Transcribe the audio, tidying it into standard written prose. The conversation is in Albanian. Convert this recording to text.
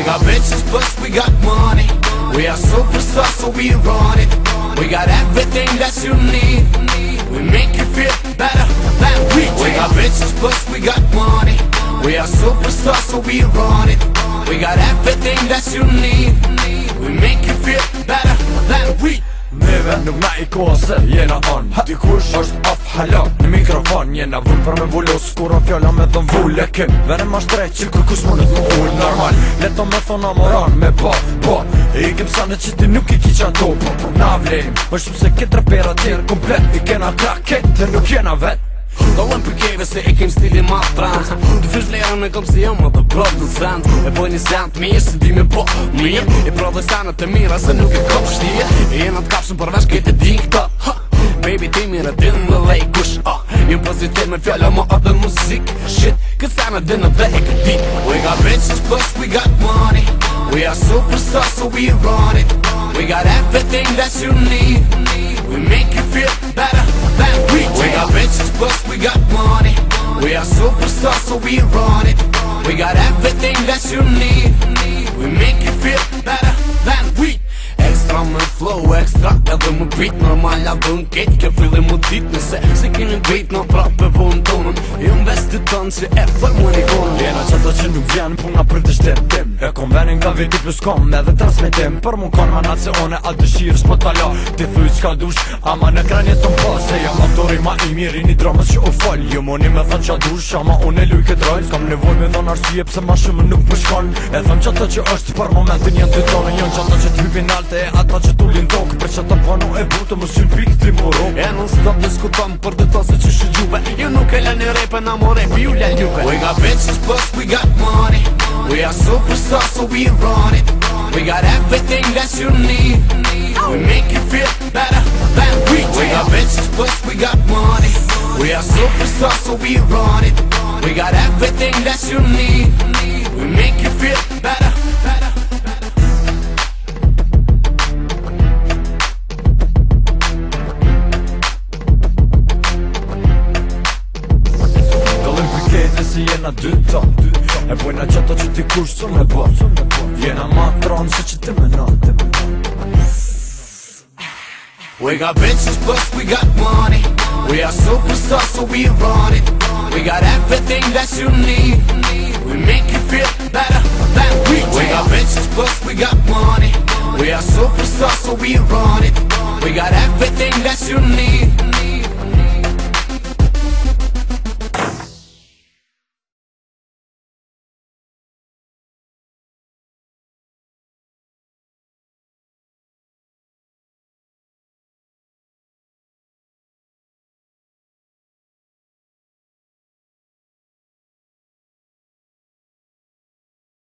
got bitches, plus we got money. We are superstars, so we run it. We got everything that you need. We make you feel better than we do. We got bitches, plus we got money. We are superstars, so we run it. We got everything that you need. We make you feel better than we do. Neve nuk na I kose, jena on Dikush është af halon Në mikrofon jena vull për me vullos Kura fjalla me dhëm vull e kim Vene ma shtrejt që kërkus më nëtë më ull normal Leto me thona moran me bo I kem sane që ti nuk I ki qato Po na vlejm është pëse këtë rapera tjerë komplet I kena kraket të nuk jena vet Dollën për keve se kem stili ma trans Të fysh lerën e kom si jam më të brot në zend E boj një zend mirë se di me bo mirë I prodhoj stanët e mira se nuk e kom shtirë E jena t'kapshën përveç kete di këta Baby ti mire din në lej kush Jëm pozitiv me fjalla ma atë muzik Shit, këtë stanët din në dhe e këti We got bitches plus we got money We are superstars so we run it We got everything that you need We make you feel better than we do We got bitches plus we got money We are superstars so we run it We got everything that you need We make you feel better than we do Extra me flow, extra edhe më beat Normal a dhën ket, ke fillin më dit Nëse se kini beat në prapë po në tonën Jëm vesti tonë që e fër më një konën Jena qëta që nuk vjen puna për të shtetim E kom venin ka viti plus kom edhe transmitim Për mu kon manat se one a dëshirës po t'ala Ti thuj s'ka dush, ama në krenje të mpa Se jam autori ma I mirë I një dramës që u fol Jo moni me thën qa dush, ama unë e luj këtë rojnë S'kam nevoj me dhon arsye pse ma shumë nuk më shkon E thëm qëta që është për momentin janë të tonë Jon qëta që t'hypin alte e ata që t'ullin tokë Për që ta pano e butë më shumë pik tri moro E non stop diskuton për të tose që shë gjuve Ju nuk e lani repe na mo repe ju lën juve We got bitches plus we got money We are superstars so we run it We got everything that you need We make you feel better than we do We got bitches plus we got money We are superstars so we run it We got everything that you need We make you feel better Si jena dyta E bojna qata që ti kush së me bo Jena ma tronë se që ti me na We got bitches plus we got money We are superstars so we run it We got everything that you need We make you feel better than we do We got bitches plus we got money We are superstars so we run it We got everything that you need